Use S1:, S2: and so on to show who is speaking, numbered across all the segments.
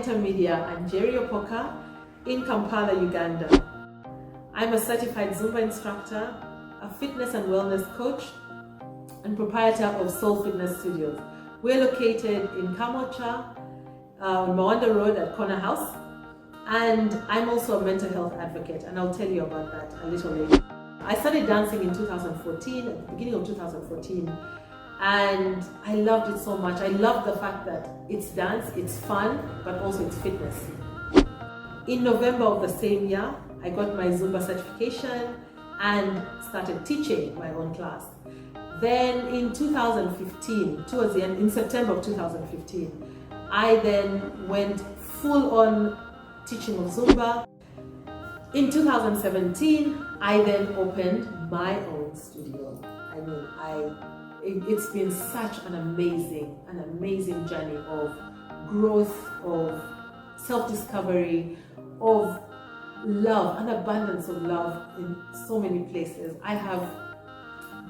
S1: Intermedia, I'm Gerry Opoka in Kampala, Uganda. I'm a certified Zumba instructor, a fitness and wellness coach, and proprietor of Soul Fitness Studios. We're located in Kamocha, on Mawanda Road at Corner House, and I'm also a mental health advocate, and I'll tell you about that a little later. I started dancing in 2014, at the beginning of 2014, and I loved it so much. I loved the fact that it's dance, it's fun, but also it's fitness. In November of the same year, I got my Zumba certification and started teaching my own class. Then in 2015, towards the end, in September of 2015, I then went full on teaching of Zumba. In 2017, I then opened my own studio. It's been such an amazing journey of growth, of self-discovery, of love, an abundance of love in so many places. I have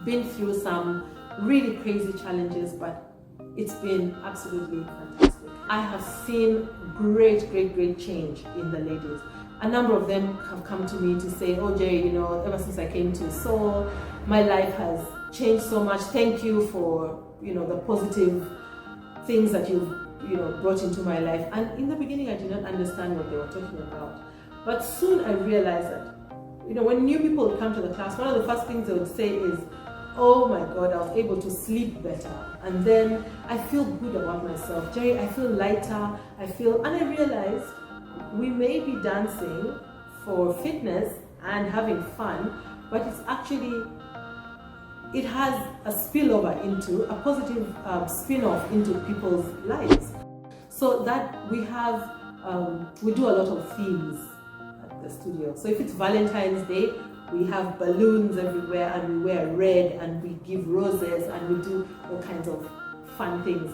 S1: been through some really crazy challenges, but it's been absolutely fantastic. I have seen great change in the ladies. A number of them have come to me to say, oh Gerry, ever since I came to Soul, my life has changed so much. Thank you for, the positive things that you've, brought into my life. And in the beginning, I did not understand what they were talking about. But soon I realized that, when new people would come to the class, one of the first things they would say is, oh my God, I was able to sleep better. And then I feel good about myself. Gerry, I feel lighter. And I realized we may be dancing for fitness and having fun, but it's actually, it has a spillover into, a positive spin-off into people's lives. So that we have, we do a lot of themes at the studio. So if it's Valentine's Day, we have balloons everywhere and we wear red and we give roses and we do all kinds of fun things.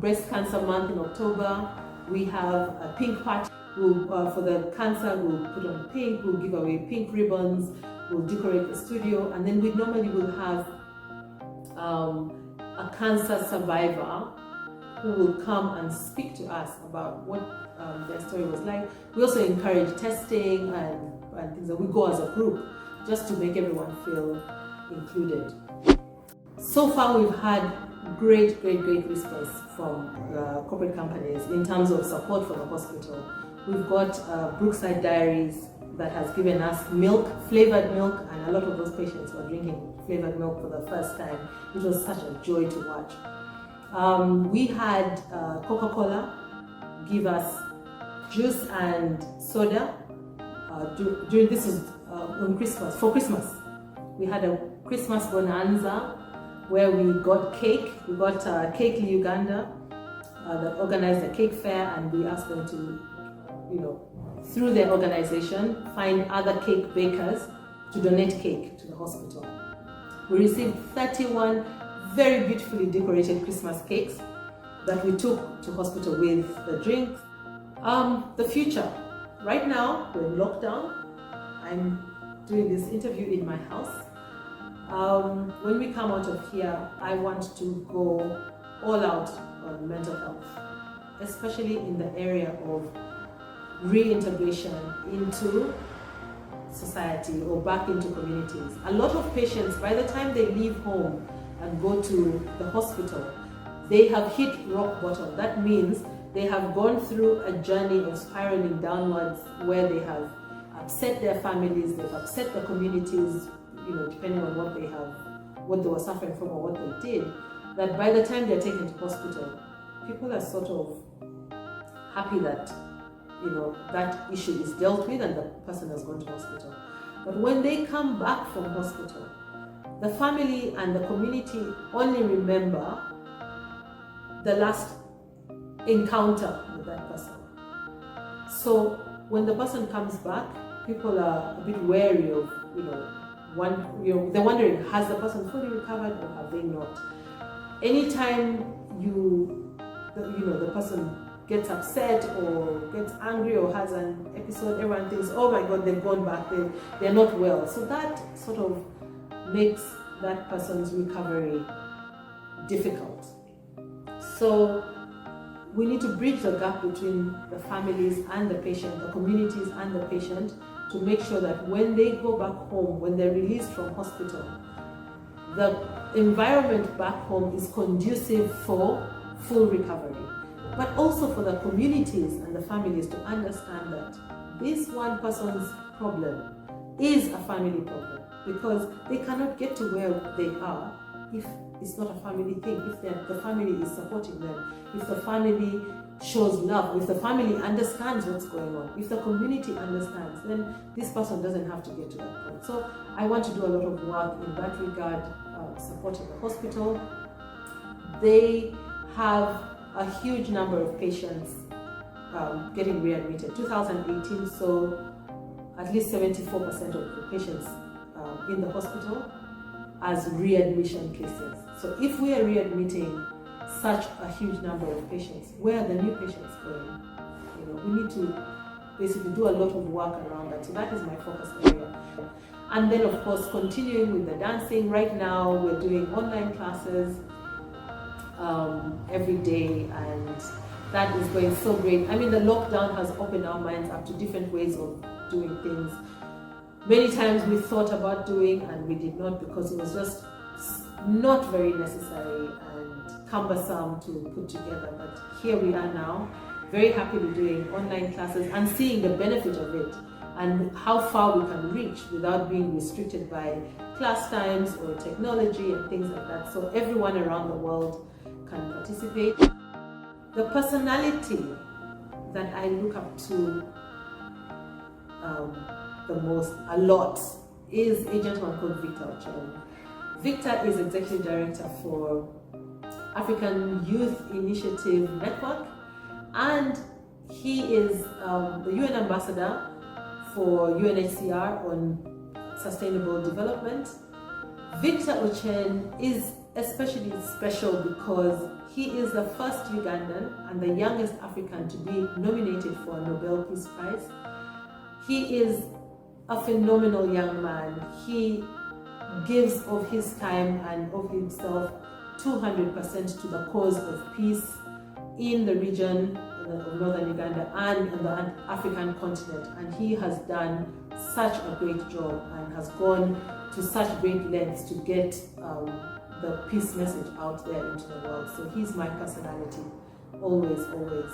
S1: Breast Cancer Month in October, we have a pink party. For the cancer, we'll put on pink, we'll give away pink ribbons, we'll decorate the studio, and then we normally will have a cancer survivor who will come and speak to us about what their story was like. We also encourage testing and things that we go as a group just to make everyone feel included. So far we've had great response from corporate companies in terms of support for the hospital. We've got Brookside Diaries that has given us milk, flavored milk, and a lot of those patients were drinking flavored milk for the first time. It was such a joy to watch. We had Coca-Cola give us juice and soda during this is on Christmas, for Christmas. We had a Christmas bonanza where we got cake. We got Cake Uganda that organized a cake fair, and we asked them to, through their organization, find other cake bakers to donate cake to the hospital. We received 31 very beautifully decorated Christmas cakes that we took to hospital with the drinks. The future. Right now, we're in lockdown. I'm doing this interview in my house. When we come out of here, I want to go all out on mental health, especially in the area of reintegration into society or back into communities. A lot of patients, by the time they leave home and go to the hospital, they have hit rock bottom. That means they have gone through a journey of spiraling downwards where they have upset their families, they've upset the communities, depending on what they were suffering from or what they did, that by the time they're taken to hospital, people are sort of happy that, that issue is dealt with and the person has gone to hospital. But when they come back from hospital, the family and the community only remember the last encounter with that person. So when the person comes back, people are a bit wary of, they're wondering, has the person fully recovered or have they not? Anytime the person gets upset or gets angry or has an episode, everyone thinks, oh my God, they've gone back, they're not well. So that sort of makes that person's recovery difficult. So we need to bridge the gap between the families and the patient, the communities and the patient, to make sure that when they go back home, when they're released from hospital, the environment back home is conducive for full recovery. But also for the communities and the families to understand that this one person's problem is a family problem, because they cannot get to where they are if it's not a family thing, if the family is supporting them, if the family shows love, if the family understands what's going on, if the community understands, then this person doesn't have to get to that point. So I want to do a lot of work in that regard, supporting the hospital. They have a huge number of patients getting readmitted. 2018, so at least 74% of the patients in the hospital as readmission cases. So if we are readmitting such a huge number of patients, where are the new patients going? We need to basically do a lot of work around that. So that is my focus area. And then of course, continuing with the dancing. Right now we're doing online classes every day, and that is going so great. I mean, the lockdown has opened our minds up to different ways of doing things. Many times we thought about doing and we did not, because it was just not very necessary and cumbersome to put together. But here we are now, very happily doing online classes and seeing the benefit of it and how far we can reach without being restricted by class times or technology and things like that. So everyone around the world can participate. The personality that I look up to the most, a lot, is a gentleman called Victor Ochen. Victor is Executive Director for African Youth Initiative Network, and he is the UN Ambassador for UNHCR on Sustainable Development. Victor Ochen is especially special because he is the first Ugandan and the youngest African to be nominated for a Nobel Peace Prize. He is a phenomenal young man. He gives of his time and of himself 200% to the cause of peace in the region of northern Uganda and on the African continent. And he has done such a great job and has gone to such great lengths to get the peace message out there into the world. So he's my personality, always, always.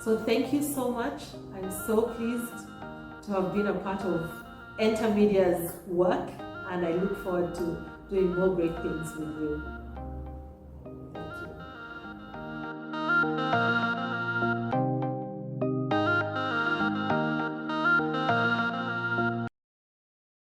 S1: So thank you so much. I'm so pleased to have been a part of Enter Media's work, and I look forward to doing more great things with you.